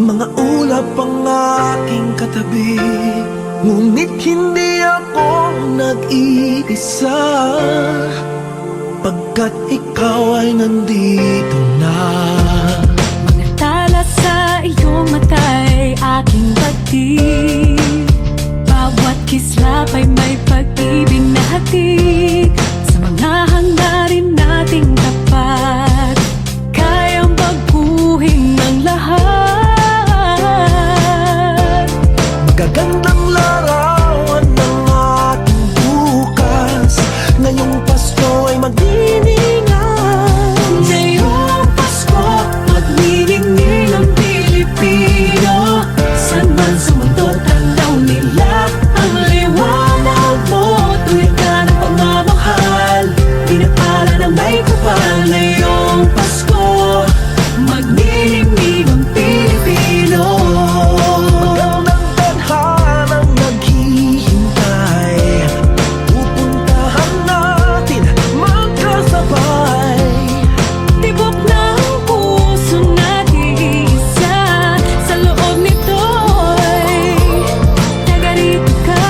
Mga ulap ang aking katabi, ngunit hindi ako nag-iisa, pagkat ikaw ay nandito na. Mga tala sa iyong mata'y aking batid, bawat kislap ay may pag-ibig na hatid. Sa mga hangarin nating tapat, kayang baguhin ng lahat. Magagandang larawan ng ating bukas, ngayong Pasko ay magdiningan. Ngayong Pasko, magniningning ang Pilipino. San man sa mundo, tanaw nila ang liwanag mo. Tuwid ka ng pagmamahal, pinapala ng may kapal. Ngayong Pasko, magniningning ang Pilipino. Magandang tadhanang naghihintay, pupuntahan natin magkasabay. Tibok ng puso natin isa, sa loob nito'y tagarito ka.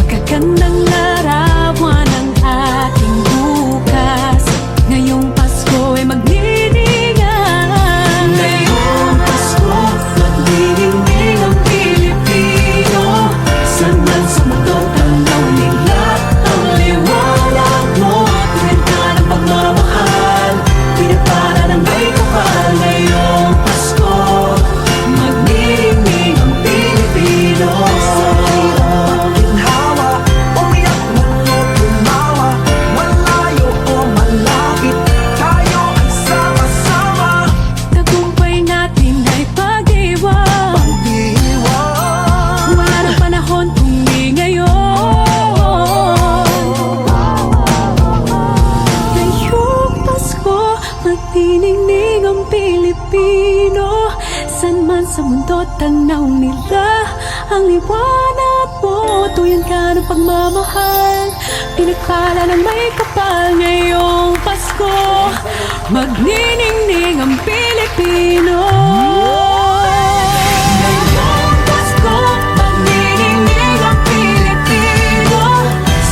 Magagandang larawan ng ating bukas, ngayong Pasko ay magniningan. Ngayong Pasko, magniningning ang Pilipino. San man sa mundo, tanaw nila ang liwanag mo. Tuwid ka ng pagmamahal, pinapala ng may kapal. Ngayong Pasko, magniningning ang Pilipino. Ginhawa, umiyak man o tumawa, malayo o malapit, tayo ay sama-sama. Tagumpay natin ay pag-iwan, Pag-iwan, wala ng panahon kundi ngayon. Ngayong Pasko, magniningning ang Pilipino. San man sa mundo, tanaw nila ang liwanag mo. Tuyan ka ng pagmamahal, pinagpala ng may kapal. Ngayong Pasko, magniningning ang Pilipino. Ngayong Pasko, magniningning ang Pilipino.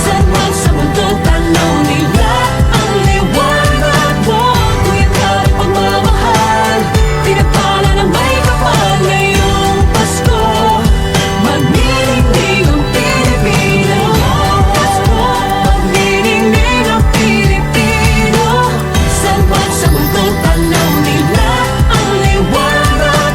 San man sa mundo, tanaw nila ang liwanag mo. Tuyan ka ng pagmamahal, pinagpala ng may kapal. Ngayong Pasko, magniningning ang Pilipino. Ngayong Pasko, magniningning ang Pilipino. San man sa mundo, tanaw nila ang liwanag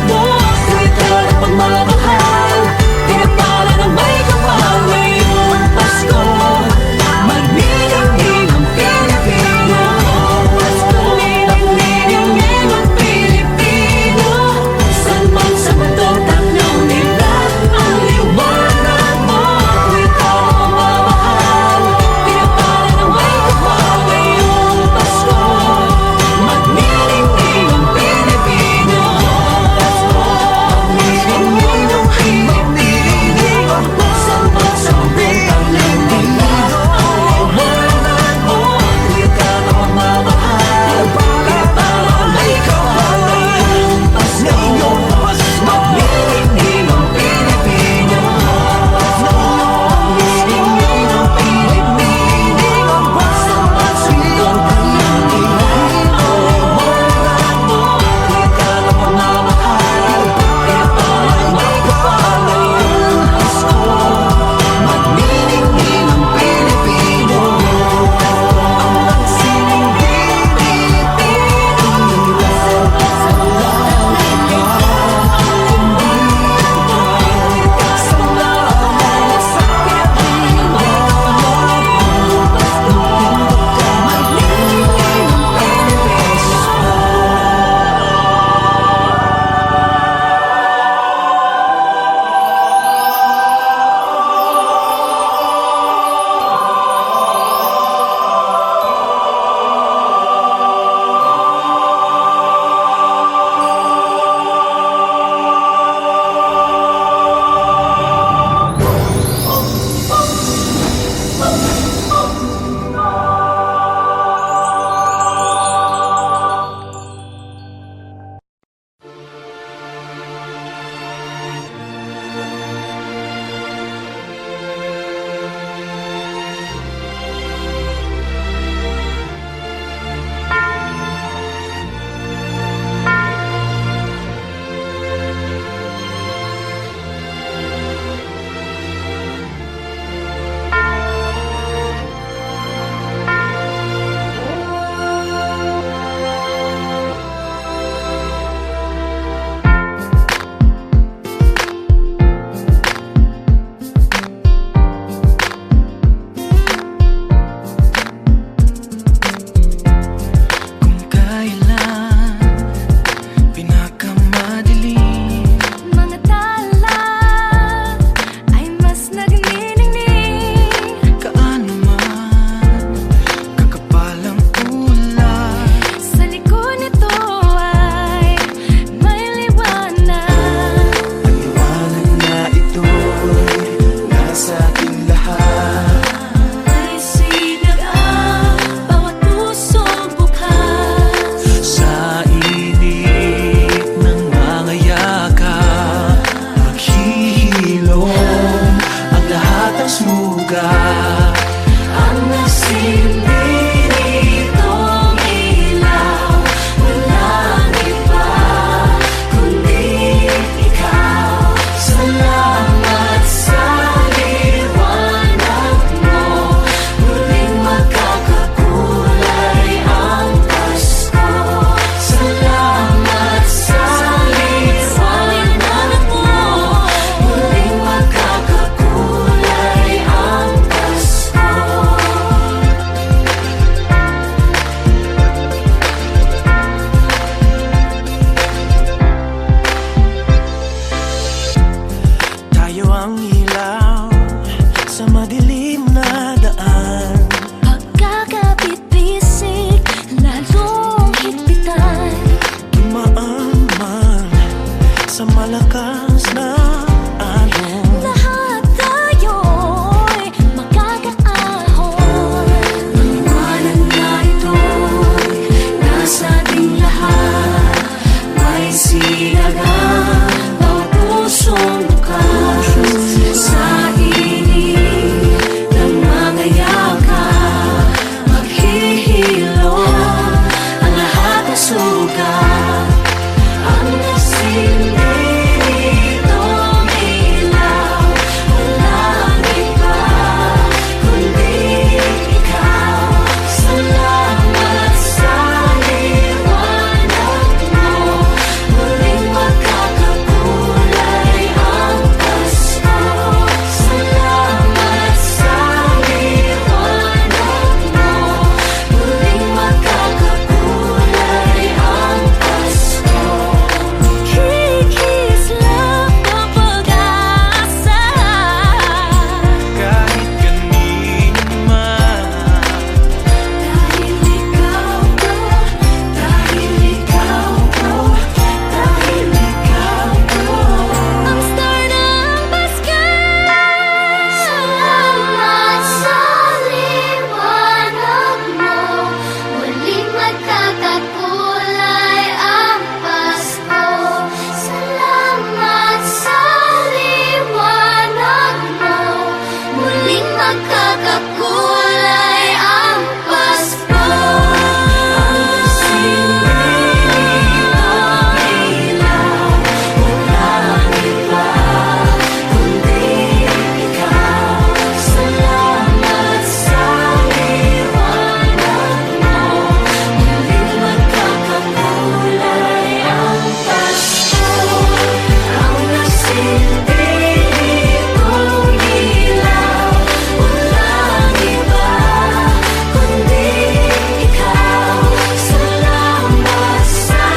suka. Ang nasilbi nitong ilaw, walang iba kundi ikaw. Salamat sa liwanag mo, muling magkakakulay ang Pasko. Salamat sa liwanag mo, muling magkakakulay ang Pasko. Tayo ang ilaw sa madilim na daan. Pagkakapit-bisig, lalong higpitan. Dumaan man sa malakas na alon. Lahat tayo'y magkakaahon. Ang liwanag na ito'y nasa ating lahat. May sinagang bawat pusong bukas. Sa init ng mga yakap, maghihilom ang lahat ng sugat. Ang nasilbi nitong ilaw, walang iba kundi ikaw. Salamat sa liwanag mo, muling magkakakulay ang Pasko. Salamat sa liwanag mo, muling magkakakulay ang Pasko. Kikislap ang pag-asa. Kahit kanino man. Dahil ikaw ko, dahil ikaw ko, dahil ikaw ko. Ang star ng Pasko. Salamat sa liwanag mo, muling magkakakulay ang Pasko. Salamat sa liwanag mo, muling magkakakulay ang Pasko. Ang nasilbi nitong ilaw, walang iba kundi ikaw. Salamat sa liwanag mo, muling magkakakulay ang Pasko. Ang nasilbi nitong ilaw, walang iba kundi ikaw. Salamat sa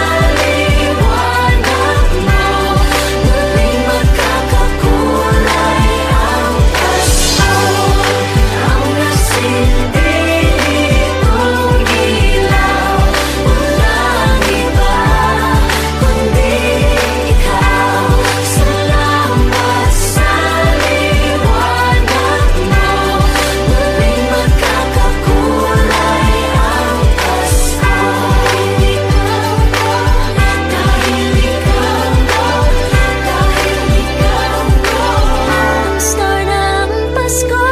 liwanag mo, muling magkakakulay ang Pasko. Ang nasilbi nitong ilaw, walang iba kundi ikaw. Salamat sa liwanag mo, muling magkakakulay ang Pasko. Dahil ikaw ko, dahil ikaw ko. Ang star ng Pasko.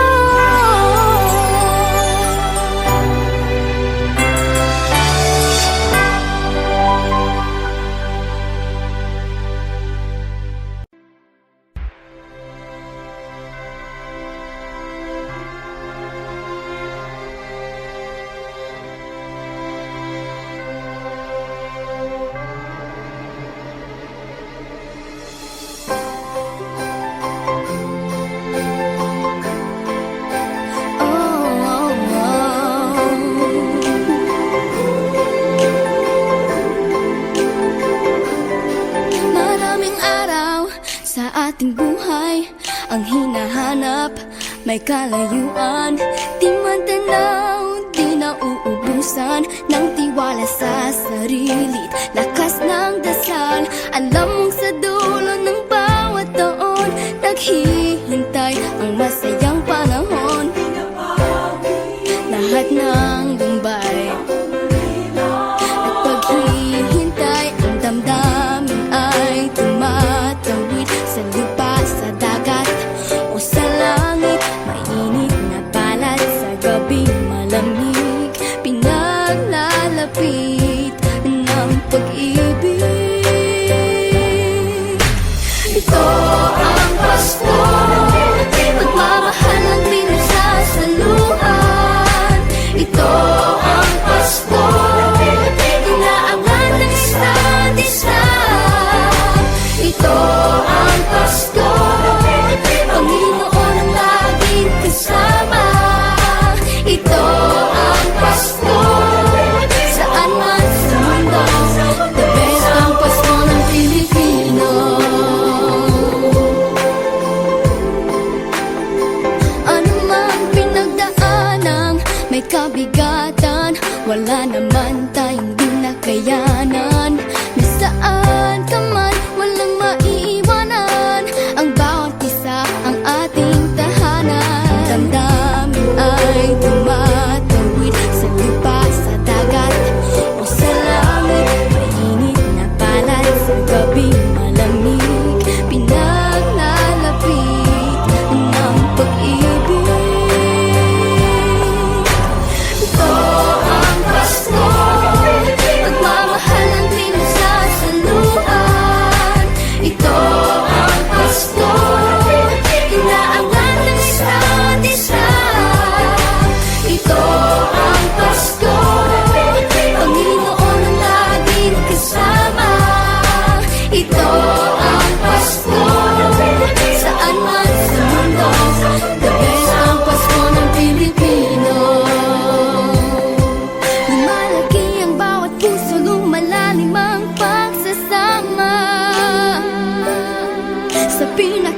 Maraming araw sa ating buhay ang hinahanap, may kalayuan. Di man tanaw, di nauubusan ng tiwala sa sarili't lakas ng dasal. Alam mong sa dulo ng bawat taon, naghihintay ang masayang panahon. Lahat ng lumbay at paghihintay, ang damdamin ay tumatawid sa lupa, sa dagat o sa langit. Mainit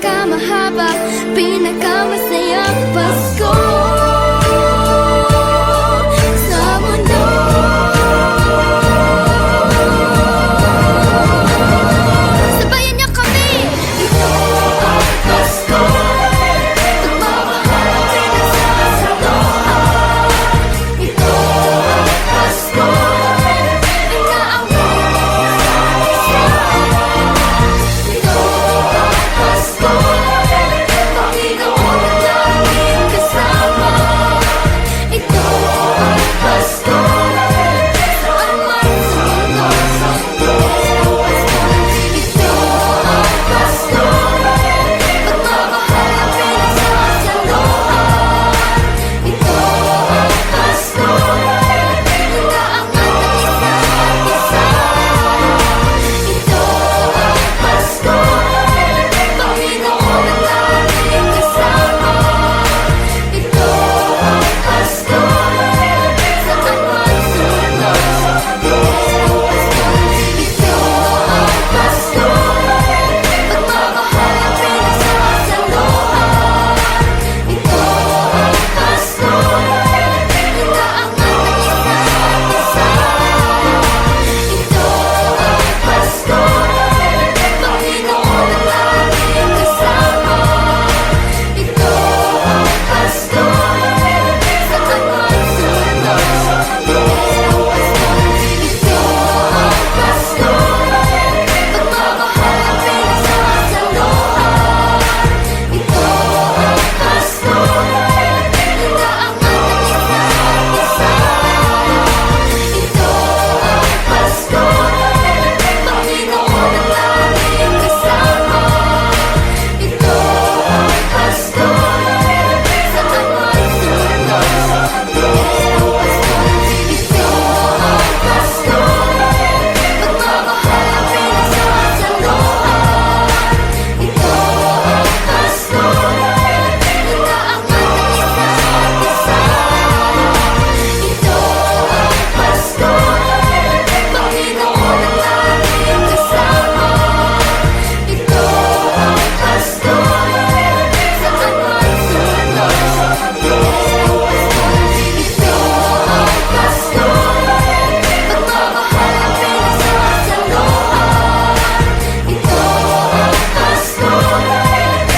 pinakamahaba, pinakamasayang Pasko sa mundo. Sabayan niyo kami! Ito ang Pasko, pagmamahal ang pinagsasaloan. Ito ang Pasko, inaaway ang isa't isa. Ito ang Pasko, Panginoon ang laging kasama. Ito ang Pasko, saan man sa mundo, sa mundo. Ito ang Pasko, pagmamahal ang pinagsasaloan. Ito ang Pasko, inaangat ang isa't isa. Ito ang Pasko, Panginoon ang laging kasama. Ito ang Pasko, saan man sa mundo, sa mundo. Ito ang Pasko, pagmamahal ang pinagsasaloan. Ito ang Pasko, inaangat ang isa't isa. Ito ang Pasko, Panginoon ang laging kasama. Ito ang Pasko, saan man sa mundo, sa mundo. Ito ang Pasko, pagmamahal ang pinagsasaloan. Ito ang Pasko, inaangat ang isa't isa. Ito ang Pasko, Panginoon ang laging kasama. Ito ang Pasko, saan man sa mundo, sa mundo. Ito ang Pasko, pagmamahal ang pinagsasaloan. Ito ang Pasko,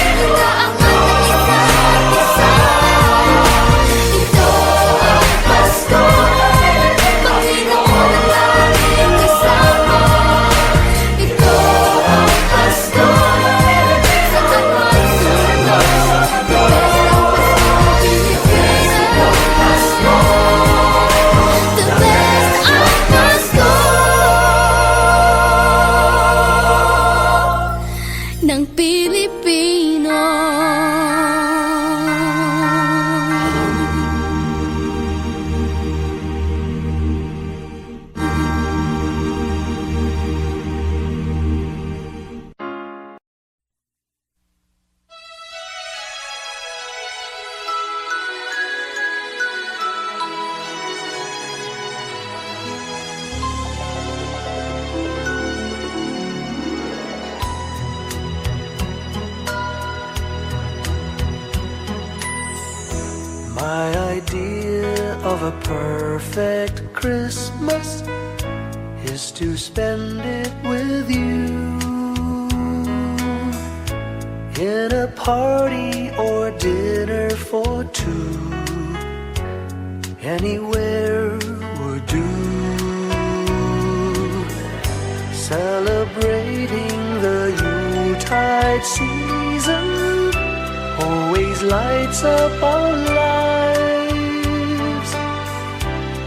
inaangat ang isa't isa. Ito ang Pasko, Panginoon ang laging kasama. Ito ang Pasko, saan man sa mundo, sa mundo. Ito ang Pasko, pagmamahal ang pinagsasaloan. Ito ang Pasko, inaangat ang isa't isa. Ito ang Pasko, Panginoon ang laging kasama. Ito ang Pasko, saan man sa mundo, sa mundo. The best ang Pasko ng Pilipino. My idea of a perfect Christmas is to spend it with you in a party or dinner for two. Anywhere would do. Celebrating the Yuletide season always lights up our lives.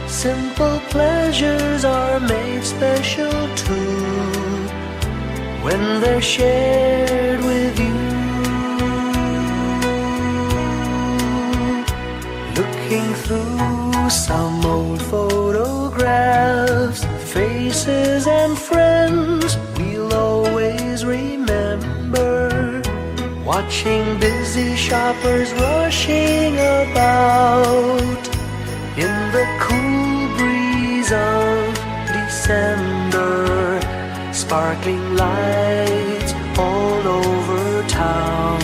Simple pleasures are made special too when they're shared with you. Looking through some old photographs, faces and friends we'll always remember. Watching busy shoppers rushing about in the cool breeze of December. Sparkling lights all over town.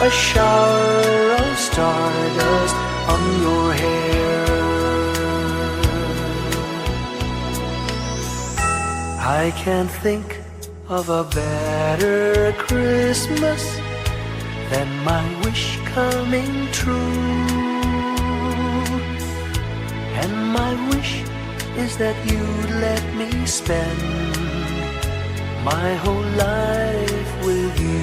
a shower of stardust on your hair. I can't think of a better Christmas than my wish coming true. And my wish is that you'd let me spend my whole life with you.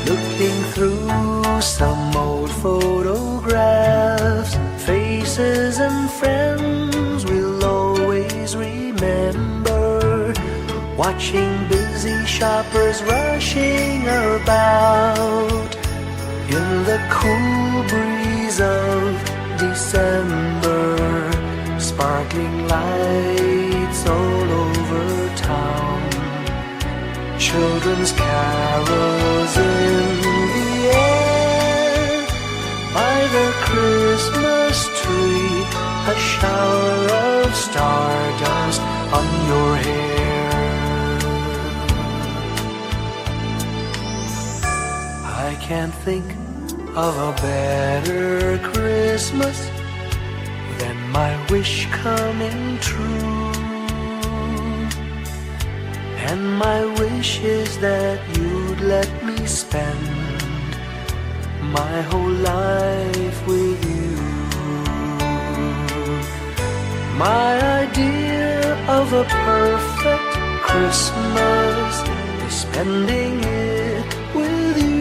Looking through some old photographs, faces and friends we'll always remember. Watching busy shoppers rushing about in the cool breeze of December. Sparkling lights all over town, children's carols in the air. By the Christmas tree, a shower of stardust on your hair. I can't think of a better Christmas than my wish coming true. And my wish is that you'd let me spend my whole life with you. My idea of a perfect Christmas is spending it with you.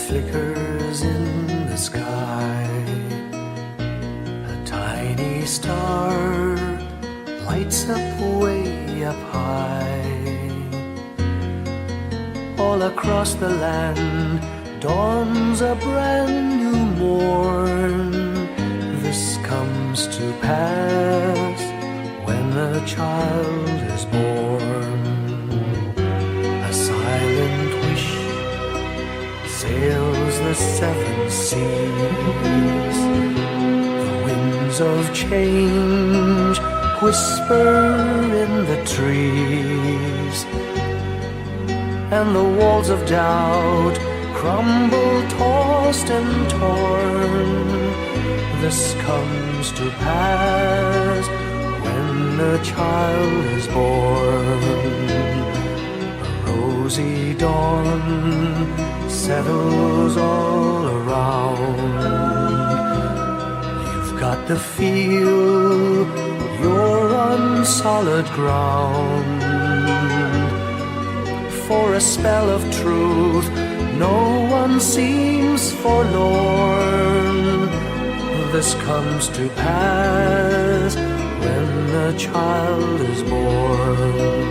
Flickers in the sky. A tiny star lights up way up high. All across the land dawns a brand new morn. This comes to pass when a child is born. A silent wish sails the seven seas. The winds of change whisper in the trees, and the walls of doubt crumble, tossed and torn. This comes to pass when a child is born. A rosy dawn settles all around. You've got to feel you're on solid ground. For a spell of truth, no one seems forlorn. This comes to pass when a child is born.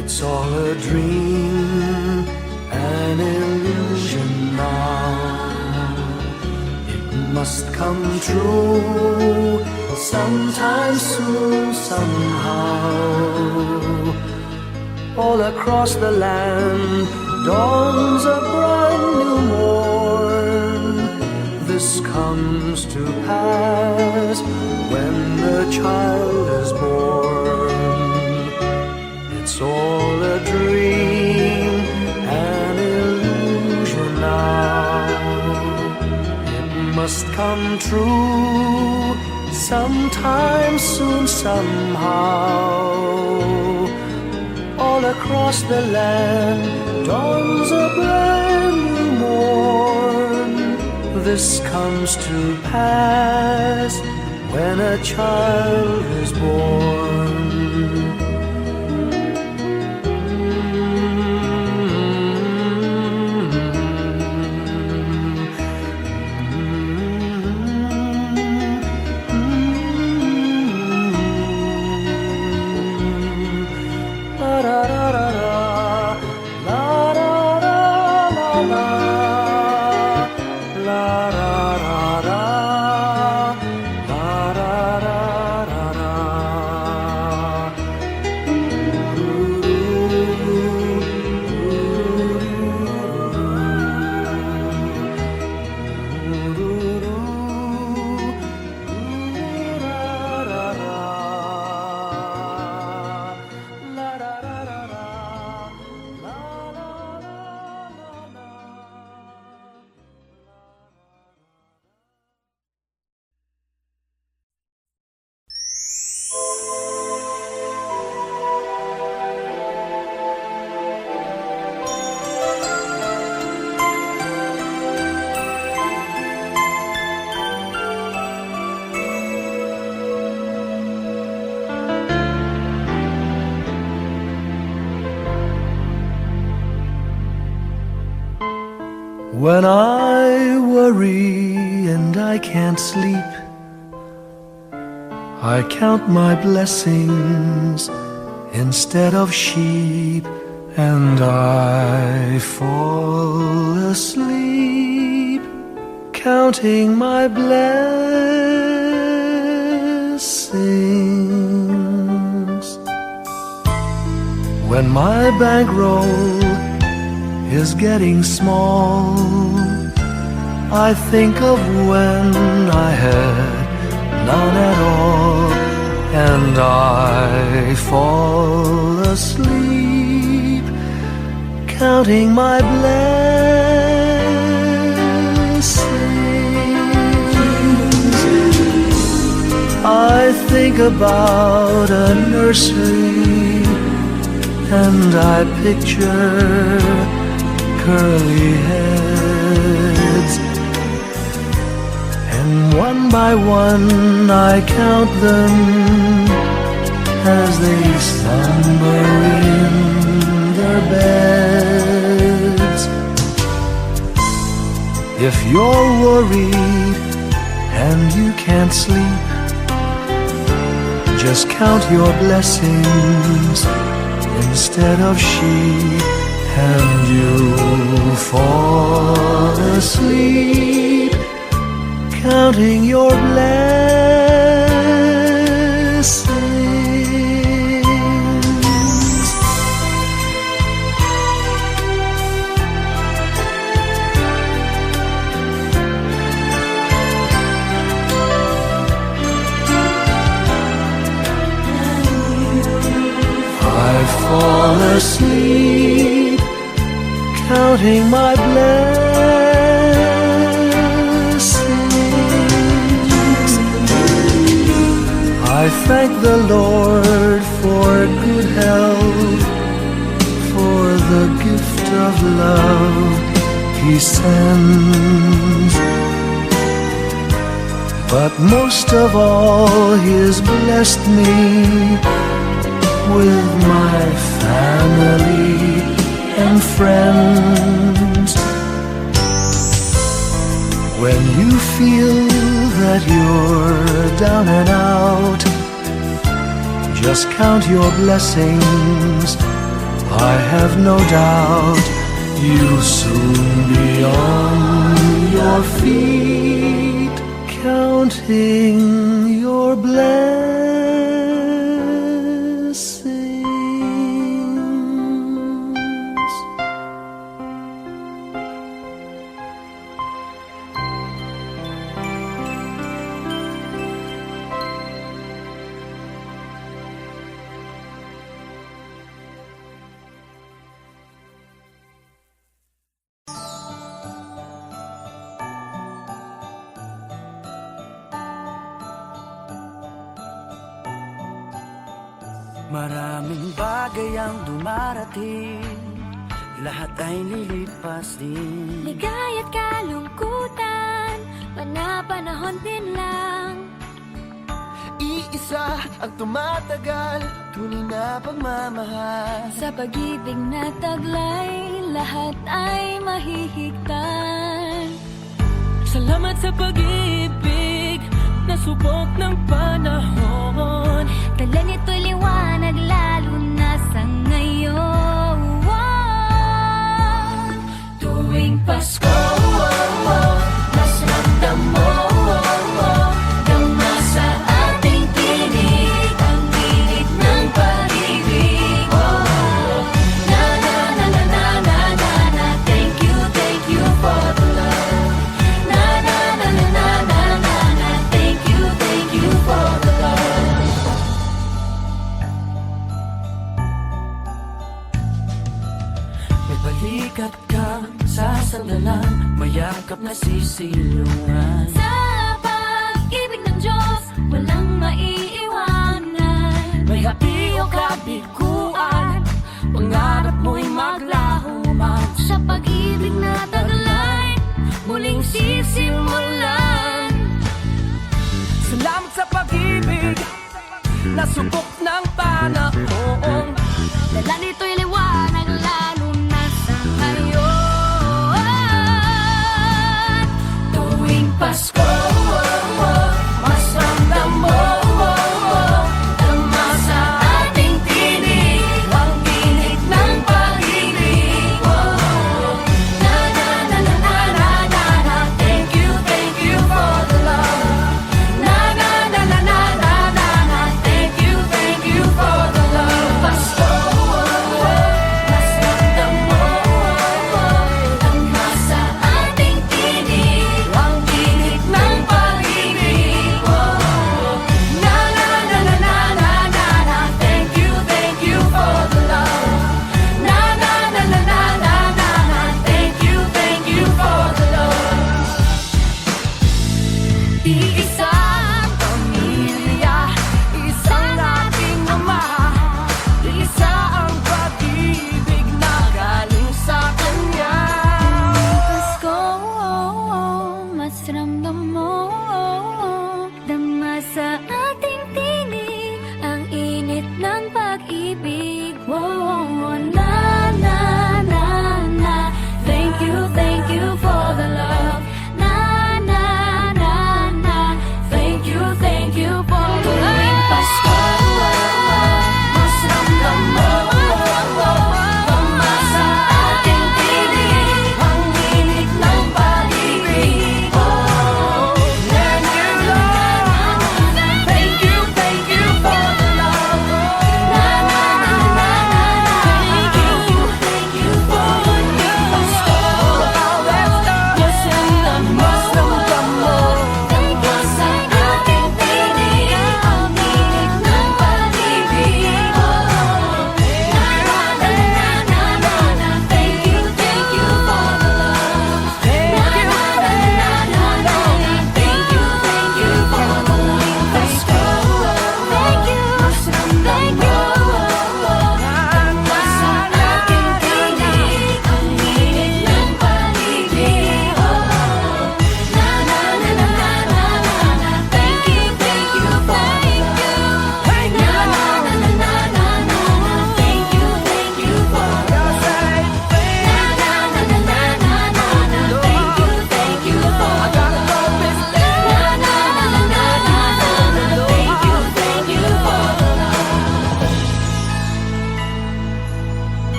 It's all a dream, an illusion now. It must come true sometime soon, somehow, all across the land dawns a brand new morn. This comes to pass when the child is born. It's all a dream, an illusion now. It must come true sometime soon, somehow. All across the land dawns a brand new morn. This comes to pass when a child is born. When I worry and I can't sleep, I count my blessings instead of sheep, and I fall asleep counting my blessings. When my bankroll is getting small, I think of when I had none at all, and I fall asleep counting my blessings. I think about a nursery, and I picture curly heads, and one by one I count them as they slumber in their beds. If you're worried and you can't sleep, just count your blessings instead of sheep, and you'll fall asleep counting your blessings. I fall asleep counting my blessings. I thank the Lord for good health, for the gift of love He sends. But most of all, He has blessed me with my family and friends. When you feel that you're down and out, just count your blessings. I have no doubt you'll soon be on your feet, counting your your blessings. Maraming bagay ang dumarating, lahat ay lilipas din. Ligaya't kalungkutan, panapanahon din lang. Iisa ang tumatagal, tunay na pagmamahal. Sa pag-ibig na taglay, lahat ay mahihigtan. Salamat sa pag-ibig na subok ng panahon. Dala nito'y liwanag lalo na sa ngayon. Tuwing Pasko, mas ramdam mo, gama sa ating tinig, ang tinig ng pag-ibig. Na na na na na na na na, thank you for the love. Na na na na na na na na, thank you for the love. May balikat kang sasandalan, mayakap na sisilungan. Sa pag-ibig ng Diyos, walang maiiwanan. May hapi o kabiguan, pangarap mo'y maglaho man. Sa pag-ibig na taglay, muling sisimulan. Salamat sa pag-ibig na subok ng panahon. Dala nito'y liwanag lalo na sa ngayon. Tuwing Pasko, mas ramdam mo, gama sa ating tinig, ang tinig ng pag-ibig. Na na na na na na na na, thank you for the love. Na na na na na na na na, thank you for the love. Pasko, mas ramdam mo, gama sa ating tinig, ang tinig ng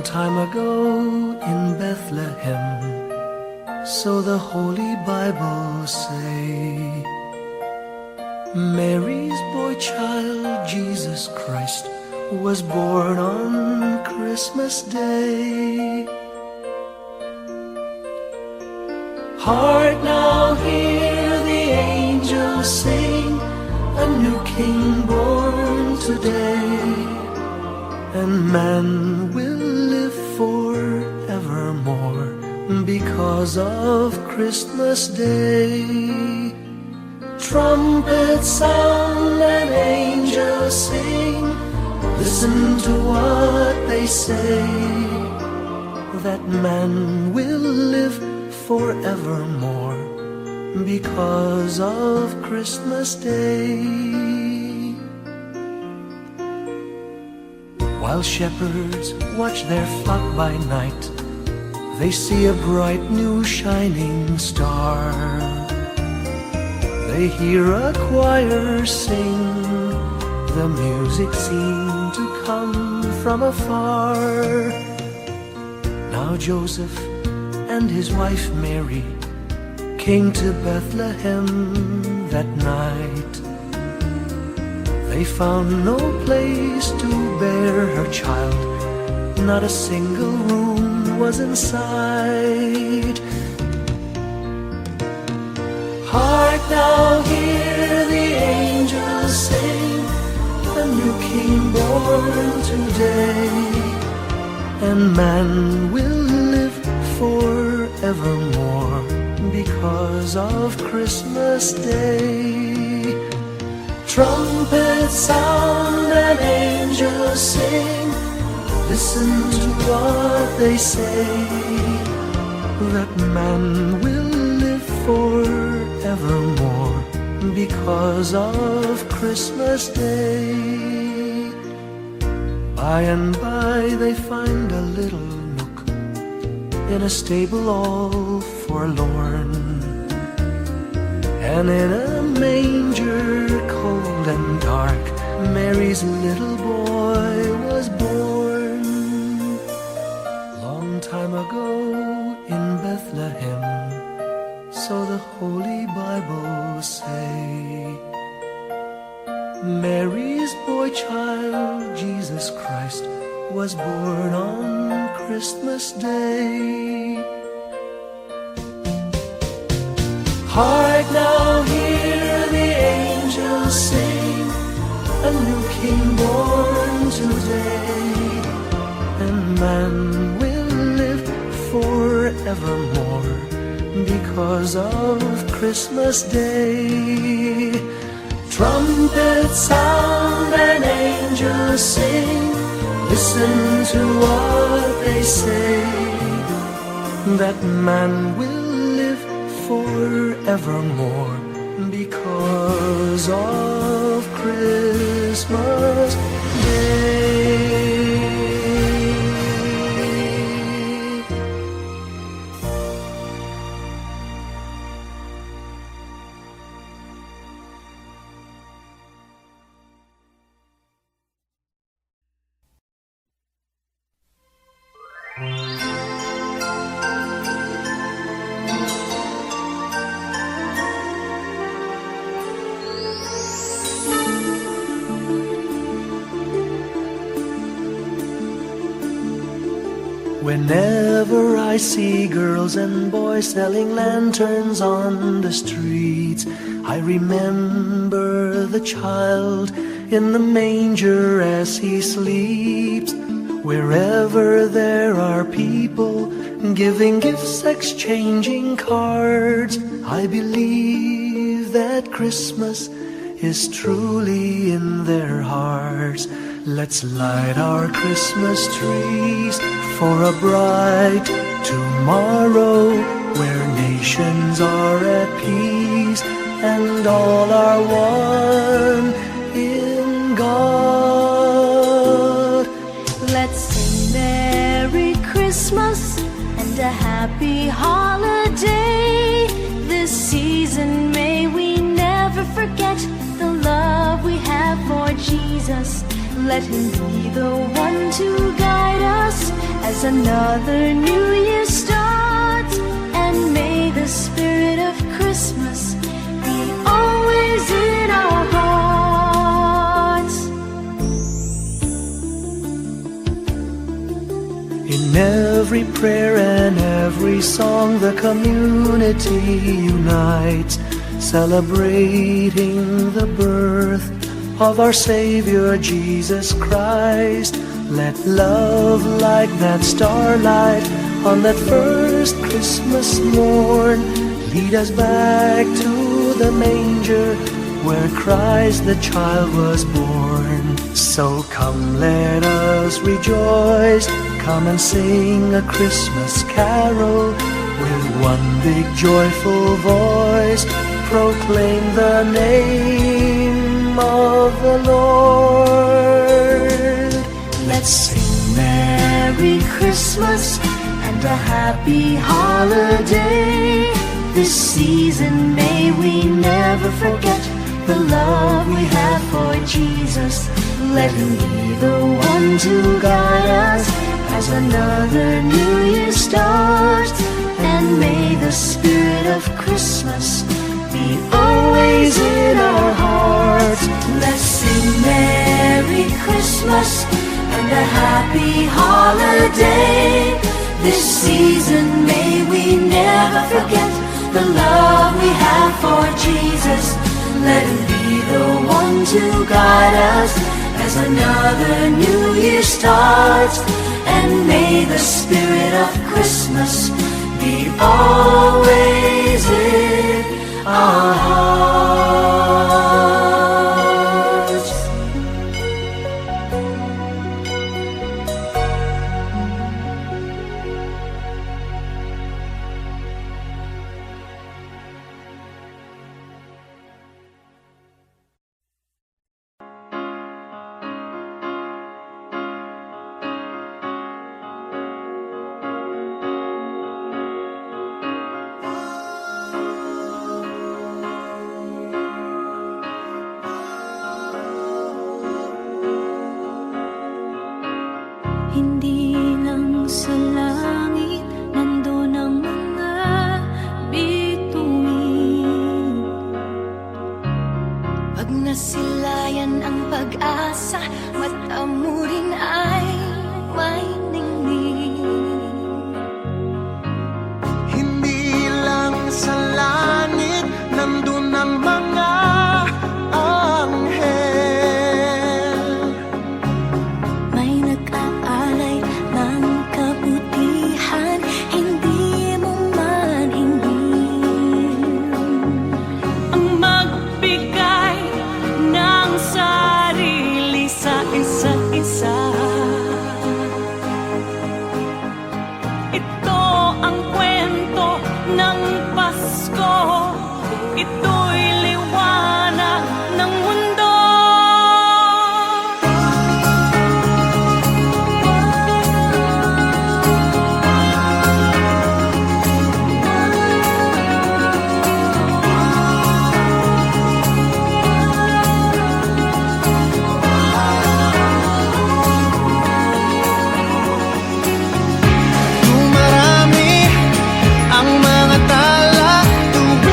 time ago in Bethlehem, so the Holy Bible say, Mary's boy child, Jesus Christ, was born on Christmas Day. Hark now, hear the angels sing, a new King born today, and man will live forevermore because of Christmas Day. Trumpets sound and angels sing, listen to what they say, that man will live forevermore because of Christmas Day. While shepherds watch their flock by night, they see a bright new shining star. They hear a choir sing, the music seemed to come from afar. Now Joseph and his wife Mary came to Bethlehem that night. They found no place to bear her child, not a single room was in sight. Hark now, hear the angels sing, a new King born today, and man will live forevermore because of Christmas Day. Trumpets sound and angels sing, listen to what they say, that man will live forevermore because of Christmas Day. By and by they find a little nook in a stable all forlorn, and in a manger cold and dark, Mary's little boy was born. Long time ago in Bethlehem, so the Holy Bible say, Mary's boy child, Jesus Christ, was born on Christmas Day. Hark now, hear the angels sing, a new King born today, and man will live forevermore because of Christmas Day. Trumpets sound and angels sing, listen to what they say, that man will live forevermore because of Christmas Day. Whenever I see girls and boys selling lanterns on the streets, I remember the child in the manger as he sleeps. Wherever there are people giving gifts, exchanging cards, I believe that Christmas is truly in their hearts. Let's light our Christmas trees for a bright tomorrow, where nations are at peace and all are one in God. Let's sing Merry Christmas and a happy holiday. This season may we never forget the love we have for Jesus. Let him be the one to guide us as another new year starts. And may the spirit of Christmas be always in our hearts. In every prayer and every song, the community unites, celebrating the birth of our Savior Jesus Christ. Let love like that starlight on that first Christmas morn lead us back to the manger where Christ the child was born. So come, let us rejoice, come and sing a Christmas carol with one big joyful voice. Proclaim the name of the Lord. Let's sing Merry Christmas and a Happy Holiday. This season may we never forget the love we have for Jesus. Let Him be the one to guide us as another new year starts. And may the spirit of Christmas be always in our hearts. Let's sing Merry Christmas and a Happy Holiday. This season may we never forget the love we have for Jesus. Let Him be the one to guide us as another new year starts. And may the spirit of Christmas be always in our hearts. Hindi lang sa langit nandun ang mga bituin. Pag nasilayan ang pag-asa, mata mo rin ay may ningning. Hindi lang sa langit nandun ang mga anghel. May nag-aalay ng kabutihan, hindi mo man hingin. Ang magbigay ng sarili sa isa't isa. Ito ang kwento ng Pasko. Ito'y liwanag ng mundo. Dumarami ang mga tala tuwing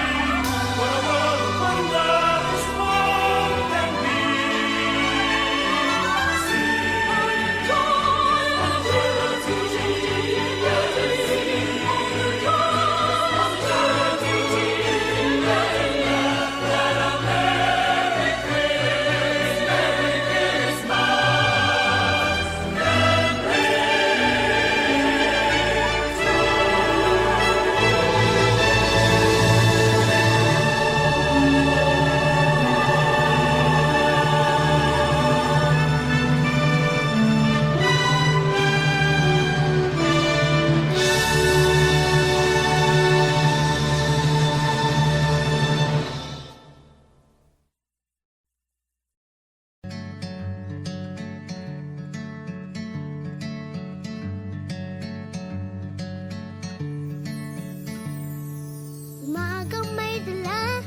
Umagang may dala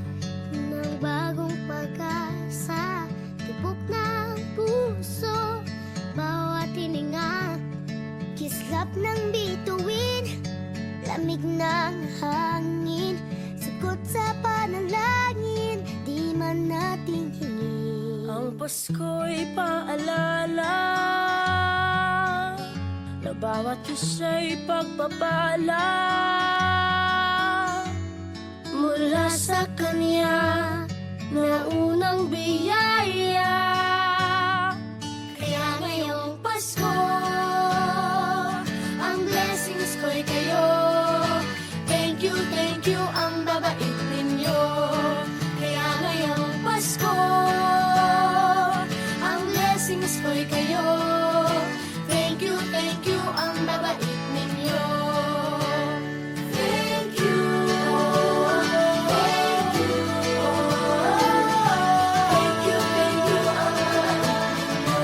ng bagong pag-asa, tibok ng puso, bawat hininga, kislap ng bituin, lamig ng hangin, sagot sa panalangin, di man natin hingin. Ang Pasko'y paalala na bawat isa'y pagpapala mula sa Kanya na unang biyaya. Kaya ngayong Pasko, ang blessings ko'y kayo. Thank you, ang babait ninyo. Kaya ngayong Pasko, ang blessings ko'y kayo. Thank you, ang babait ninyo. Thank you, thank you. Thank you, ang babait ninyo.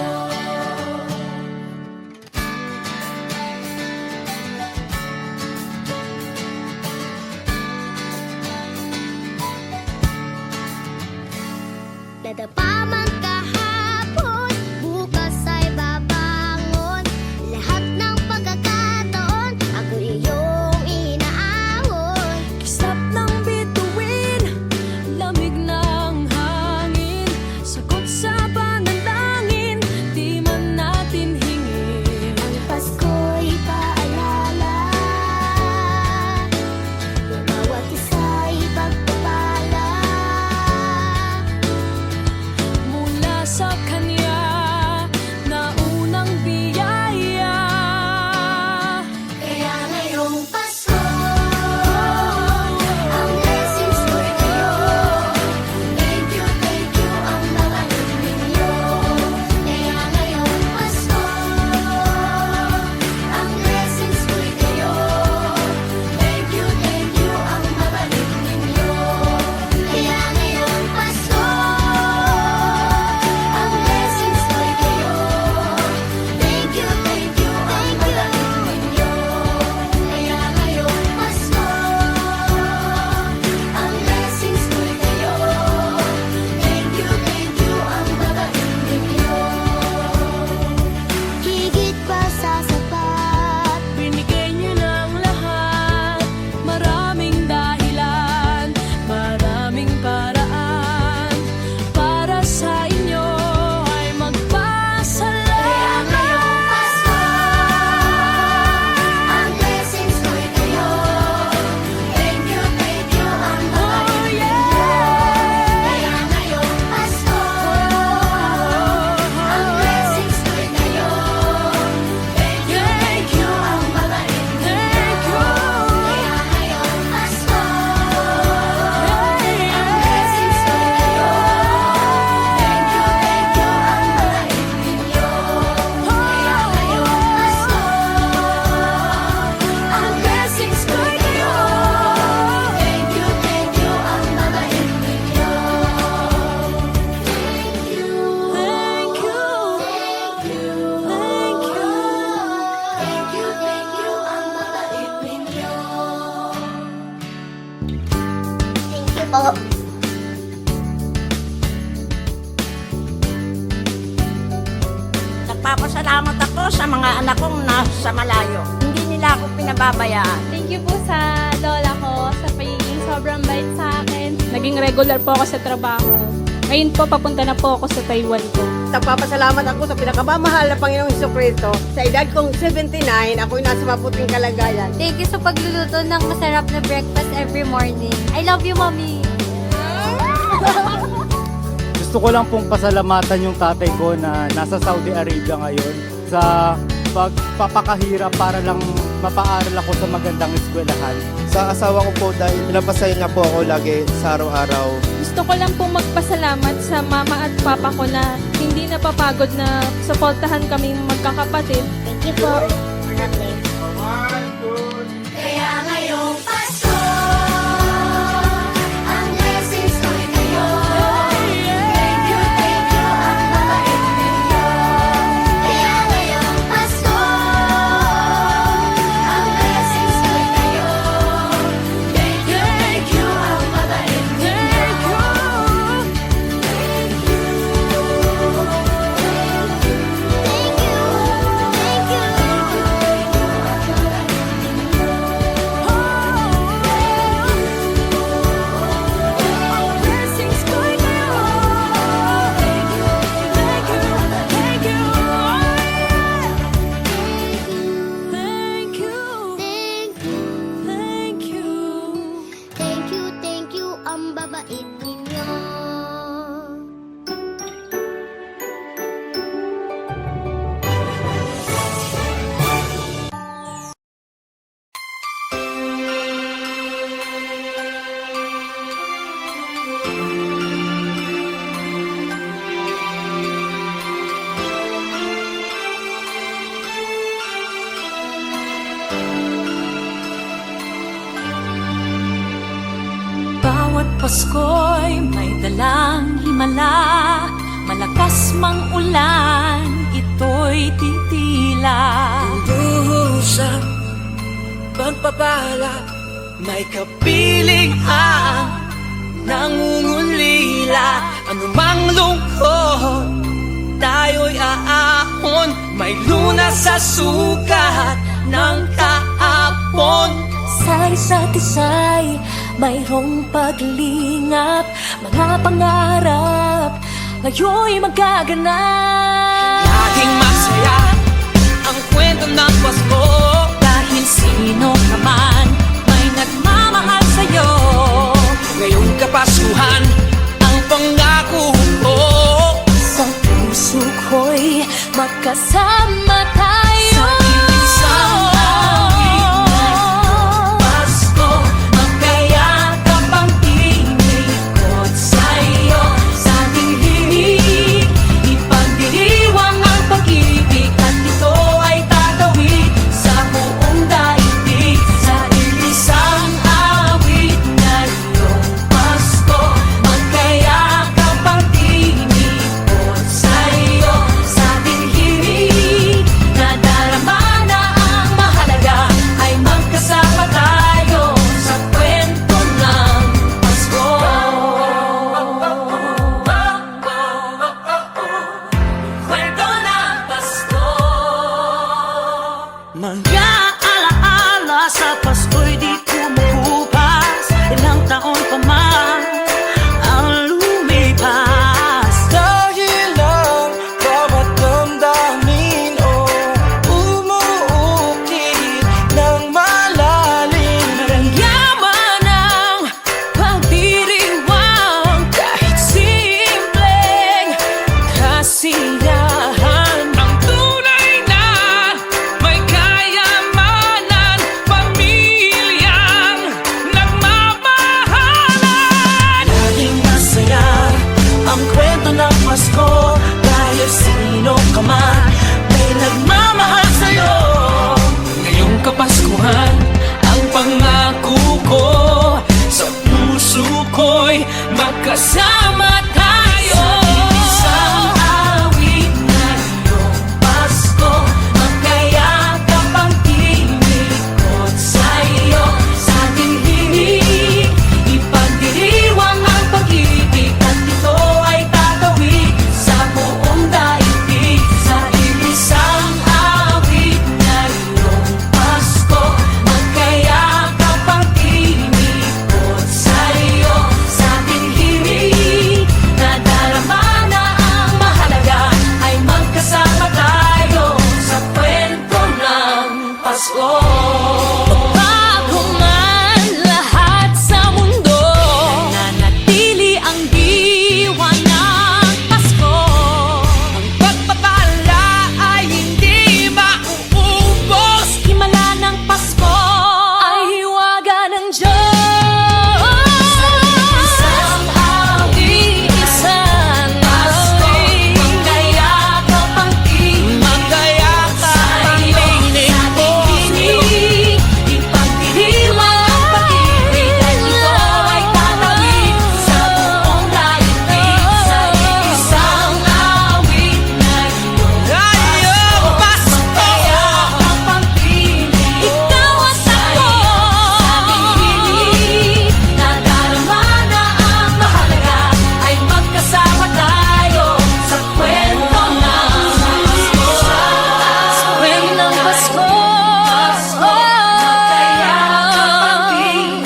Dadapa man kahapon, bukas ay babangon. Lahat ng pagkakataon, ako iyong inaahon. Kislap ng bituin, lamig ng hangin, sagot sa panalangin, di man natin hingin. Ang Pasko'y paalala na bawat isa'y pagpapala Mula sa Kanya na unang biyaya. Kaya ngayong Pasko, ang blessings ko'y kayo. Thank you, ang babait ninyo. Kaya ngayong Pasko, ang blessings ko'y kayo. Thank you, ang babait ninyo. Kaya ngayong Pasko, ang blessings ko'y kayo. Thank you, ang babait ninyo. Kaya ngayong Pasko, ang blessings ko'y kayo. Thank you, ang babait ninyo. Higit pa sa sapat, Binigay niyo ng lahat, maraming dahilan, maraming paraan, para sa inyo ay magpasalamat. kaya ngayong Pasko, ang blessings ko'y kayo. Thank you, ang babait ninyo. Kaya ngayong Pasko, ang blessings ko'y kayo. Thank you, ang babait ninyo. Kaya ngayong Pasko, ang blessings ko'y kayo. Thank you, ang babait ninyo. Kaya ngayong Pasko, ang blessings ko'y kayo. Thank you, ang babait ninyo. Thank you, Thank you, thank you, thank you. thank you, ang babait ninyo. Thank you po. Nagpapasalamat ako sa mga anak kong nasa malayo. Hindi nila ako pinababayaan. Thank you po sa lola ko sa pagiging sobrang bait sa akin. Naging regular po ako sa trabaho. Ngayon po, papunta na po ako sa Taiwan po. Nagpapasalamat ako sa pinakamamahal na Panginoong Jesucristo. Sa edad kong 79, ako'y nasa maputing kalagayan. Thank you sa pagluluto ng masarap na breakfast every morning. I love you, Mommy. Gusto ko lang pong pasalamatan yung tatay ko na nasa Saudi Arabia ngayon sa pagpapakahirap para lang mapaaral ako sa magandang eskwelahan. Sa asawa ko po dahil pinapasaya niya po ako lagi sa araw-araw. Gusto ko lang po magpasalamat sa mama at papa ko na hindi napapagod na suportahan kaming magkakapatid. Thank you po. Kaya ngayong Pasko, ang blessings ko'y kayo. Thank you, ang babait ninyo. Kaya ngayong Pasko, ang blessings ko'y kayo. Thank you, ang babait ninyo. Bawat Pasko'y may dalang himala, malakas mang ulan, ito'y titila. Duhusang pagpapala, may kapiling ang nangungulila. Anumang lungkot, tayo'y aahon, may lunas sa sukat ng kahapon. Sa isa't isa'y mayroong paglingap, mga pangarap ngayon'y magaganap. Laging masaya ang kwento ng Pasko, Dahil sino ka man may nagmamahal sa'yo. ngayong Kapaskuhan ang pangako ko. Sa puso ko'y magkasama tayo. Sa isang awit na Pasko, magkayakap ang tinikot sa'yo. Sa ating himig, ipagdiriwang ang pag-ibig, at ito ay tatawid sa buong daigdig. Sa isang awit na iyong Pasko, magkayakap ang tinikot sa'yo. Sa ating himig, nadarama na ang mahalaga, ay magkasama tayo sa kwento ng Pasko. Kwento ng Pasko. Mga alaala sa Pasko'y di kumukupas, ilang taon pa man ang lumipas. Dahil ang bawat damdamin umuukit ng malalim. Yaman ang pagdiriwang, kahit simpleng kasiyahan. Ang tunay na may kayamanan, pamilyang nagmamahalan. Laging masaya ang kwento ng Pasko, dahil sino ka man may nagmamahal sa'yo. Ngayong Kapaskuhan ang pangako ko, sa puso ko'y magkasama tayo. Isang awit na iyong Pasko, magkayakap ang tinikot sa'yo. Sa ating himig, ipagdiriwang ang pag-ibig, at ito ay tatawid sa buong daigdig. Sa isang awit na iyong Pasko, magkayakap ang tinikot sa'yo. Sa ating himig, nadarama na ang mahalaga, ay magkasama tayo sa kwento ng Pasko. Bago man lahat sa mundo, nananatili ang diwa ng Pasko. Ang pagpapala ay hindi mauubos. Himala ng Pasko ay hiwaga ng Diyos. Isang awit, isang awit, magkayakap ang tinig Magkayakap ang tinig sa ko. ating himig, ipagdiriwang ang pag-ibig, at ito ay tatawid sa buong daigdig. Sa isang awit na iyong Ngayong Pasko, magkayakap ang tinig. Ikaw at ako, sa ating himig, nadarama na ang mahalaga, ay magkasama tayo sa kwento ng Pasko. Sa kwento ng Pasko, magkayakap ang tinig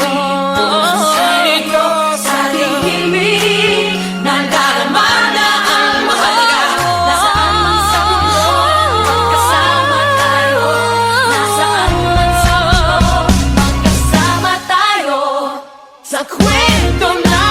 sa'yo. Sa ating himig, nadarama na ang mahalaga, nasaan man sa mundo, magkasama tayo. Nasaan man sa mundo, magkasama tayo sa kwento ng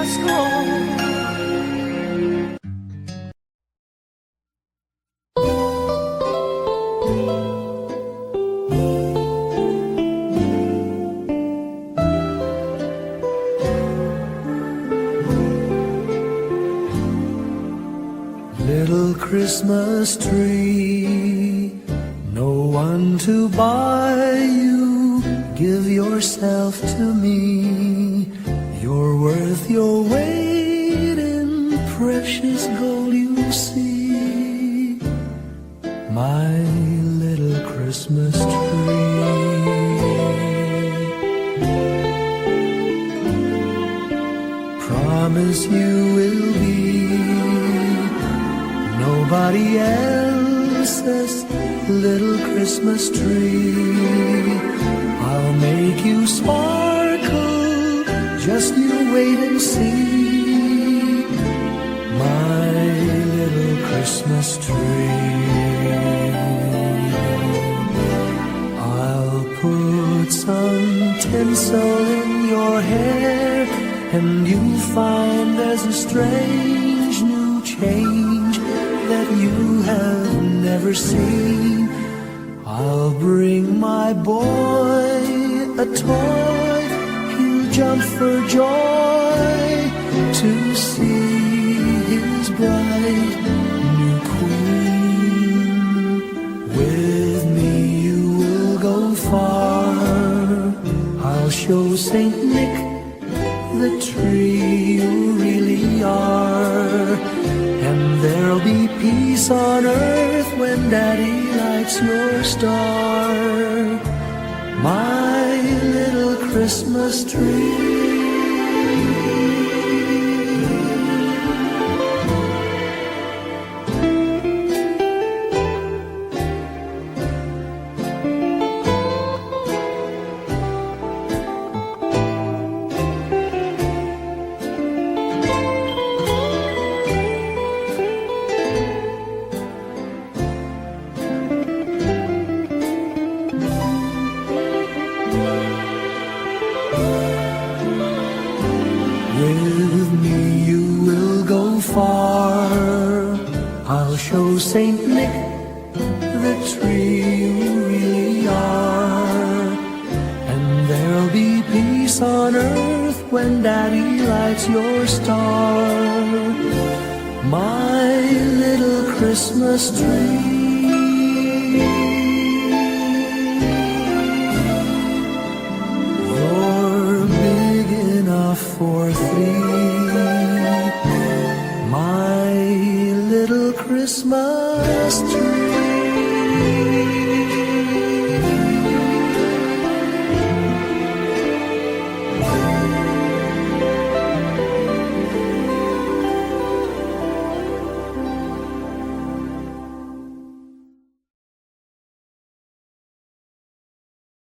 Pasko. Little Christmas tree, no one to buy you. Give yourself to me. You're worth your weight in precious gold, you see. My little Christmas tree. Promise you will be nobody else's little Christmas tree. I'll make you sparkle, just you wait and see. My little Christmas tree. I'll put some tinsel in your hair, and you'll find there's a strange new change that you have never seen. I'll bring my boy a toy, he'll jump for joy to see his bright new queen. With me you will go far, I'll show Saint Nick the tree you really are. And there'll be peace on earth when Daddy lights your star. My little Christmas tree. With me you will go far, I'll show Saint Nick the tree you really are. And there'll be peace on earth when Daddy lights your star. My little Christmas tree. For three, my little Christmas tree.